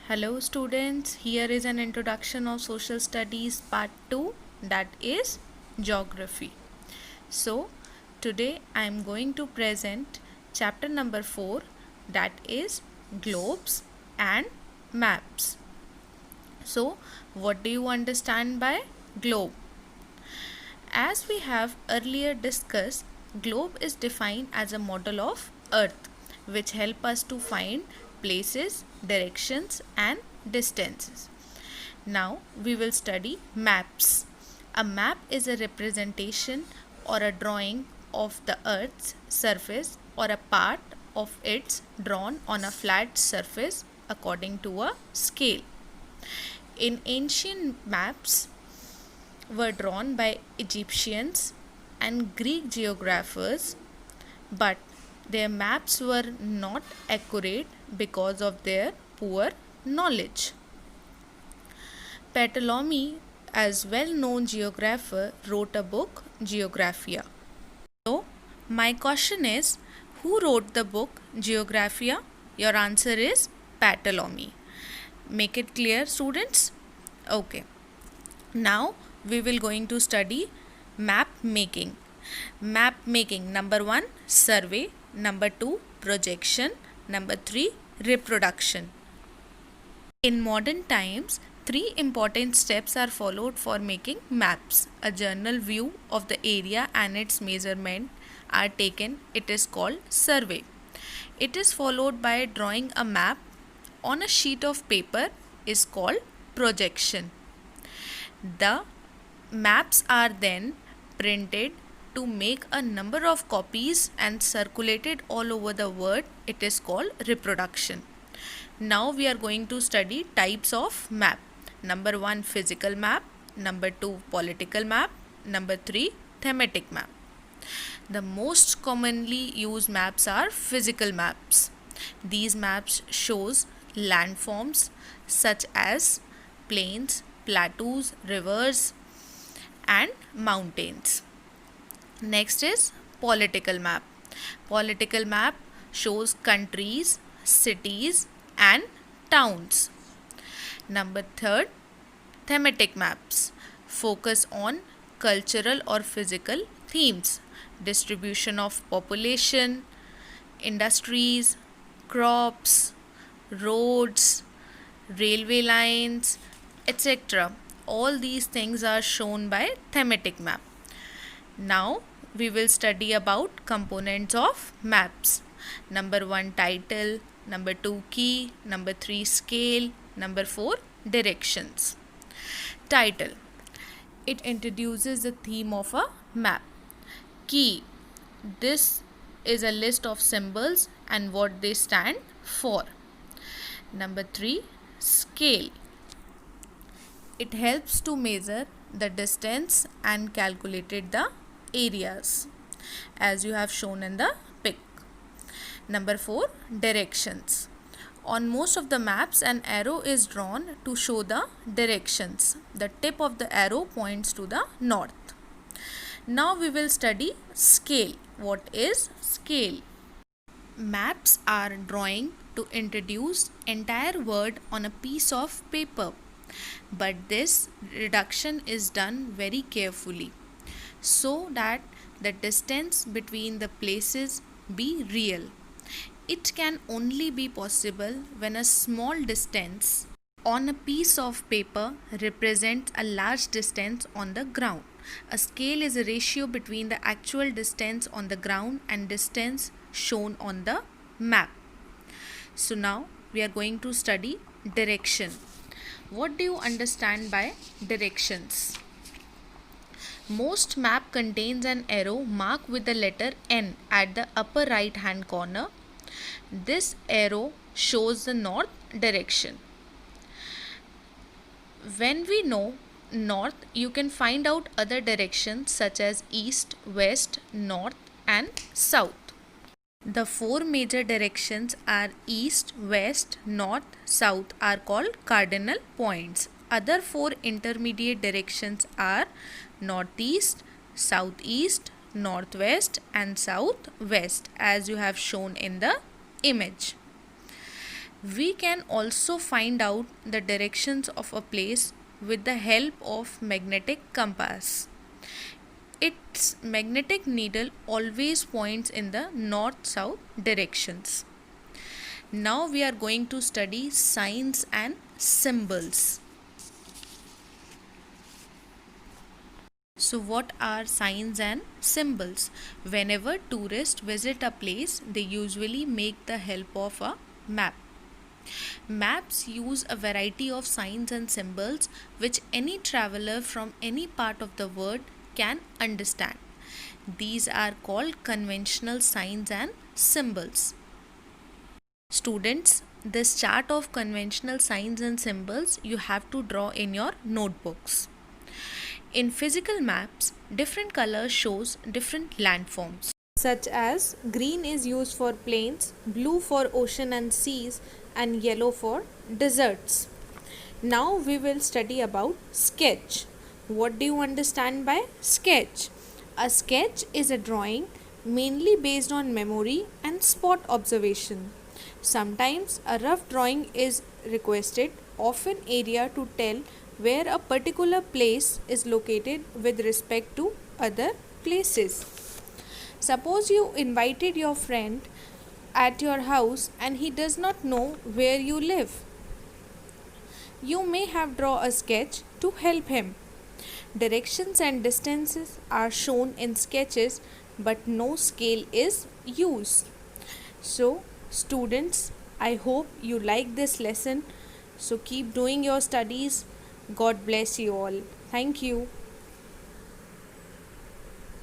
Hello students, here is an introduction of social studies part 2, that is geography. So today I am going to present chapter number 4, that is globes and maps. So what do you understand by globe? As we have earlier discussed, globe is defined as a model of earth which help us to find places, directions and distances. Now we will study maps. A map is a representation or a drawing of the earth's surface or a part of its drawn on a flat surface according to a scale. In ancient maps, were drawn by Egyptians and Greek geographers, but their maps were not accurate because of their poor knowledge. Ptolemy, as well-known geographer, wrote a book, Geographia. So, my question is, who wrote the book, Geographia? Your answer is Ptolemy. Make it clear, students? Okay. Now we will going to study map making. Map making, number 1 survey, number 2 projection, number 3 reproduction. In modern times, 3 important steps are followed for making maps. A general view of the area and its measurement are taken. It is called survey. It is followed by drawing a map on a sheet of paper is called projection. The maps are then printed to make a number of copies and circulated all over the world. It is called reproduction. Now we are going to study types of map. Number 1 physical map, number 2 political map, number 3 thematic map. The most commonly used maps are physical maps. These maps shows landforms such as plains, plateaus, rivers and mountains. Next is political map. Political map shows countries, cities and towns. Number 3, thematic maps focus on cultural or physical themes, distribution of population, industries, crops, roads, railway lines, etc. All these things are shown by thematic map. Now we will study about components of maps. Number 1 title, number 2 key, number 3 scale, number 4 directions. Title. It introduces the theme of a map. Key. This is a list of symbols and what they stand for. Number 3 scale. It helps to measure the distance and calculated the areas as you have shown in the pic. Number 4 directions. On most of the maps an arrow is drawn to show the directions. The tip of the arrow points to the north. Now we will study scale. What is scale? Maps are drawing to introduce entire word on a piece of paper, but this reduction is done very carefully so that the distance between the places be real. It can only be possible when a small distance on a piece of paper represents a large distance on the ground. A scale is a ratio between the actual distance on the ground and distance shown on the map. So now we are going to study direction. What do you understand by directions? Most map contains an arrow marked with the letter N at the upper right hand corner. This arrow shows the north direction. When we know north, you can find out other directions such as east, west, north and south. The 4 major directions are east, west, north, south are called cardinal points. Other 4 intermediate directions are northeast, southeast, northwest and southwest as you have shown in the image. We can also find out the directions of a place with the help of magnetic compass. Its magnetic needle always points in the north-south directions. Now we are going to study signs and symbols. So what are signs and symbols? Whenever tourists visit a place, they usually make the help of a map. Maps use a variety of signs and symbols which any traveler from any part of the world can understand. These are called conventional signs and symbols. Students, this chart of conventional signs and symbols you have to draw in your notebooks. In physical maps, different colors shows different landforms. Such as green is used for plains, blue for ocean and seas, and yellow for deserts. Now we will study about sketch. What do you understand by sketch? A sketch is a drawing mainly based on memory and spot observation. Sometimes a rough drawing is requested of an area to tell where a particular place is located with respect to other places. Suppose you invited your friend at your house and he does not know where you live. You may have drawn a sketch to help him. Directions and distances are shown in sketches, but no scale is used. So, students, I hope you like this lesson. So, keep doing your studies. God bless you all. Thank you.